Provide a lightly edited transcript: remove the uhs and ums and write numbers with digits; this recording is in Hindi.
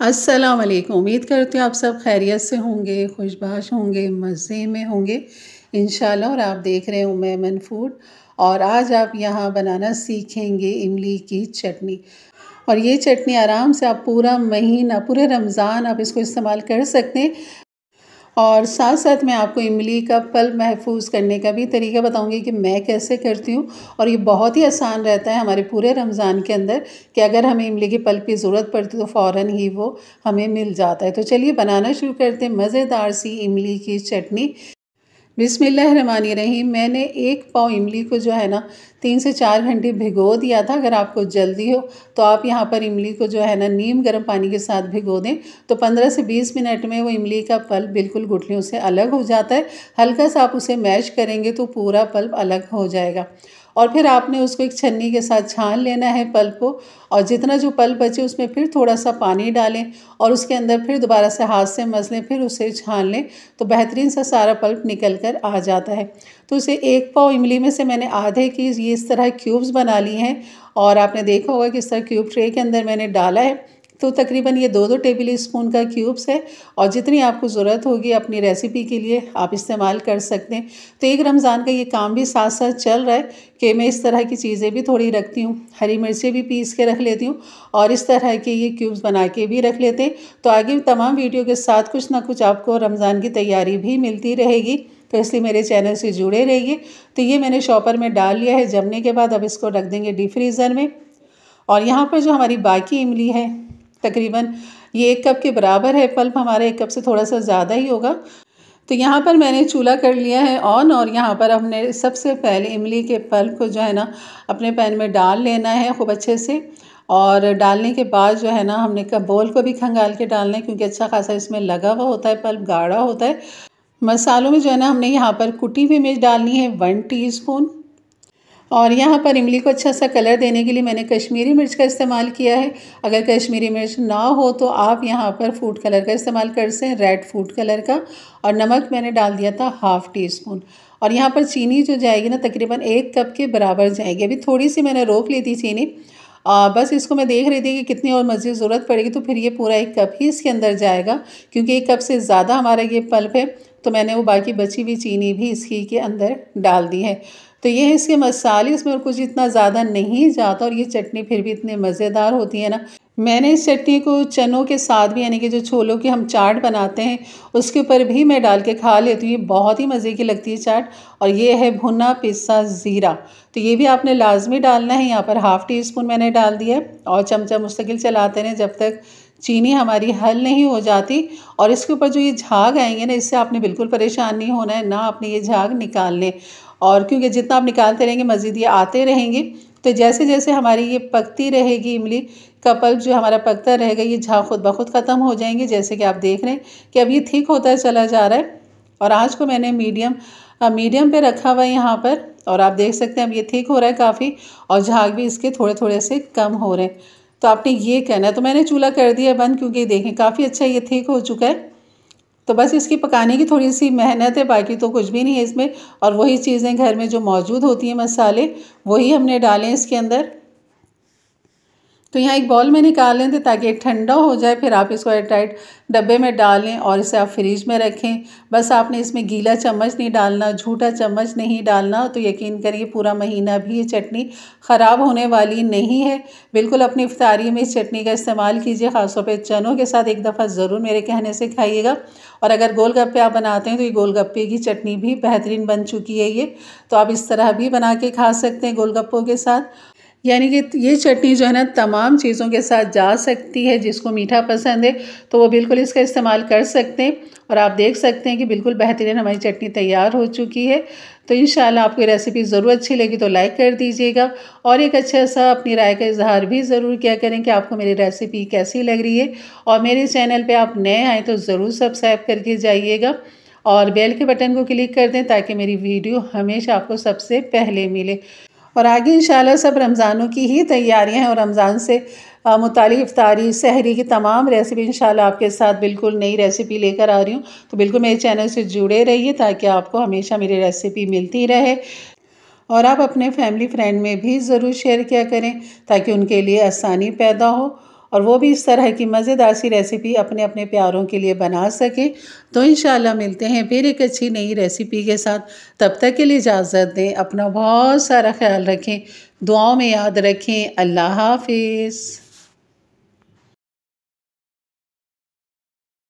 अस्सलाम वालेकुम। उम्मीद करती हूँ आप सब खैरियत से होंगे, खुशबाश होंगे, मज़े में होंगे इंशाल्लाह। और आप देख रहे हो मेमन फूड। और आज आप यहाँ बनाना सीखेंगे इमली की चटनी। और ये चटनी आराम से आप पूरा महीना, पूरे रमज़ान आप इसको इस्तेमाल कर सकते हैं। और साथ साथ मैं आपको इमली का पल्प महफूज करने का भी तरीका बताऊंगी कि मैं कैसे करती हूँ। और ये बहुत ही आसान रहता है हमारे पूरे रमज़ान के अंदर कि अगर हमें इमली के पल्प की ज़रूरत पड़ती तो फ़ौरन ही वो हमें मिल जाता है। तो चलिए बनाना शुरू करते हैं मज़ेदार सी इमली की चटनी। बिस्मिल्लाहिर्रहमानिर्रहीम। मैंने 1 पाव इमली को जो है ना 3 से 4 घंटे भिगो दिया था। अगर आपको जल्दी हो तो आप यहाँ पर इमली को जो है ना नीम गर्म पानी के साथ भिगो दें, तो 15 से 20 मिनट में वो इमली का पल्प बिल्कुल गुठलियों से अलग हो जाता है। हल्का सा आप उसे मैश करेंगे तो पूरा पल्प अलग हो जाएगा। और फिर आपने उसको एक छन्नी के साथ छान लेना है पल्प को। और जितना जो पल्प बचे उसमें फिर थोड़ा सा पानी डालें और उसके अंदर फिर दोबारा से हाथ से मसलें, फिर उसे छान लें तो बेहतरीन सा सारा पल्प निकल कर आ जाता है। तो उसे 1 पाव इमली में से मैंने आधे की ये इस तरह क्यूब्स बना लिए हैं। और आपने देखा होगा कि इस तरह क्यूब ट्रे के अंदर मैंने डाला है। तो तकरीबन ये 2-2 टेबल स्पून का क्यूब्स है। और जितनी आपको ज़रूरत होगी अपनी रेसिपी के लिए आप इस्तेमाल कर सकते हैं। तो एक रमज़ान का ये काम भी साथ साथ चल रहा है कि मैं इस तरह की चीज़ें भी थोड़ी रखती हूँ। हरी मिर्चें भी पीस के रख लेती हूँ और इस तरह के ये क्यूब्स बना के भी रख लेते हैं। तो आगे तमाम वीडियो के साथ कुछ ना कुछ आपको रमज़ान की तैयारी भी मिलती रहेगी, तो इसलिए मेरे चैनल से जुड़े रहिए। तो ये मैंने शॉपर में डाल लिया है। जमने के बाद अब इसको रख देंगे डीप फ्रीज़र में। और यहाँ पर जो हमारी बाकी इमली है तकरीबन ये 1 कप के बराबर है। पल्प हमारा 1 कप से थोड़ा सा ज़्यादा ही होगा। तो यहाँ पर मैंने चूल्हा कर लिया है ऑन। और यहाँ पर हमने सबसे पहले इमली के पल्प को जो है ना अपने पैन में डाल लेना है खूब अच्छे से। और डालने के बाद जो है ना हमने बोल को भी खंगाल के डालना है, क्योंकि अच्छा खासा इसमें लगा हुआ होता है, पल्प गाढ़ा होता है। मसालों में जो है ना हमने यहाँ पर कुटी हुई मिर्च डालनी है 1 टीस्पून। और यहाँ पर इमली को अच्छा सा कलर देने के लिए मैंने कश्मीरी मिर्च का इस्तेमाल किया है। अगर कश्मीरी मिर्च ना हो तो आप यहाँ पर फूड कलर का इस्तेमाल कर सकते हैं, रेड फूड कलर का। और नमक मैंने डाल दिया था 1/2 टीस्पून। और यहाँ पर चीनी जो जाएगी ना तकरीबन 1 कप के बराबर जाएगी। अभी थोड़ी सी मैंने रोक ली थी चीनी, बस इसको मैं देख रही थी कि कितनी और मज़ीद ज़रूरत पड़ेगी, तो फिर ये पूरा 1 कप ही इसके अंदर जाएगा। क्योंकि 1 कप से ज़्यादा हमारा ये पल्प है, तो मैंने वो बाकी बची हुई चीनी भी इसकी के अंदर डाल दी है। तो ये है इसके मसाले, इसमें और कुछ इतना ज़्यादा नहीं जाता। और ये चटनी फिर भी इतनी मज़ेदार होती है ना। मैंने इस चटनी को चनों के साथ भी, यानी कि जो छोलों की हम चाट बनाते हैं उसके ऊपर भी मैं डाल के खा लेती हूँ। ये बहुत ही मज़े की लगती है चाट। और ये है भुना पिसा ज़ीरा, तो ये भी आपने लाजमी डालना है। यहाँ पर 1/2 टीस्पून मैंने डाल दिया है। और चमचा मुस्तकिल चलाते रहें जब तक चीनी हमारी हल नहीं हो जाती। और इसके ऊपर जो ये झाग आएंगे ना, इससे आपने बिल्कुल परेशान नहीं होना है, ना आपने ये झाग निकालने। और क्योंकि जितना आप निकालते रहेंगे मज़ीद ये आते रहेंगे। तो जैसे जैसे हमारी ये पकती रहेगी इमली का पल्प जो हमारा पकता रहेगा, ये झाग खुद ब खुद ख़त्म हो जाएंगे। जैसे कि आप देख रहे हैं कि अब ये थिक होता चला जा रहा है। और आँच को मैंने मीडियम पे रखा हुआ है यहाँ पर। और आप देख सकते हैं अब ये थिक हो रहा है काफ़ी, और झाग भी इसके थोड़े थोड़े से कम हो रहे हैं। तो आपने ये कहना है। तो मैंने चूल्हा कर दिया बंद, क्योंकि देखें काफ़ी अच्छा ये थिक हो चुका है। तो बस इसकी पकाने की थोड़ी सी मेहनत है, बाकी तो कुछ भी नहीं है इसमें। और वही चीज़ें घर में जो मौजूद होती हैं मसाले, वही हमने डालें इसके अंदर। तो यहाँ एक बाउल में निकाल लें थे ताकि ठंडा हो जाए। फिर आप इसको एयरटाइट डब्बे में डालें और इसे आप फ्रिज में रखें। बस आपने इसमें गीला चम्मच नहीं डालना, झूठा चम्मच नहीं डालना। तो यकीन करिए पूरा महीना भी ये चटनी ख़राब होने वाली नहीं है। बिल्कुल अपनी इफ्तारी में इस चटनी का इस्तेमाल कीजिए। ख़ासतौर पर चनों के साथ एक दफ़ा ज़रूर मेरे कहने से खाइएगा। और अगर गोलगप्पे आप बनाते हैं तो ये गोलगप्पे की चटनी भी बेहतरीन बन चुकी है ये। तो आप इस तरह भी बना के खा सकते हैं गोलगप्पों के साथ। यानी कि ये चटनी जो है ना तमाम चीज़ों के साथ जा सकती है। जिसको मीठा पसंद है तो वो बिल्कुल इसका इस्तेमाल कर सकते हैं। और आप देख सकते हैं कि बिल्कुल बेहतरीन हमारी चटनी तैयार हो चुकी है। तो इंशाल्लाह आपको ये रेसिपी ज़रूर अच्छी लगी तो लाइक कर दीजिएगा। और एक अच्छा सा अपनी राय का इजहार भी ज़रूर किया करें कि आपको मेरी रेसिपी कैसी लग रही है। और मेरे चैनल पर आप नए आएँ तो ज़रूर सब्सक्राइब करके जाइएगा और बेल के बटन को क्लिक कर दें ताकि मेरी वीडियो हमेशा आपको सबसे पहले मिले। और आगे इंशाल्लाह सब रमज़ानों की ही तैयारियां हैं। और रमज़ान से मुतालिक इफ्तारी सहरी की तमाम रेसिपी इंशाल्लाह आपके साथ बिल्कुल नई रेसिपी लेकर आ रही हूँ। तो बिल्कुल मेरे चैनल से जुड़े रहिए ताकि आपको हमेशा मेरी रेसिपी मिलती रहे। और आप अपने फैमिली फ्रेंड में भी ज़रूर शेयर किया करें ताकि उनके लिए आसानी पैदा हो। और वो भी इस तरह की मज़ेदार सी रेसिपी अपने अपने प्यारों के लिए बना सकें। तो इंशाल्लाह मिलते हैं फिर एक अच्छी नई रेसिपी के साथ। तब तक के लिए इजाज़त दें, अपना बहुत सारा ख्याल रखें, दुआओं में याद रखें। अल्लाह हाफिज़।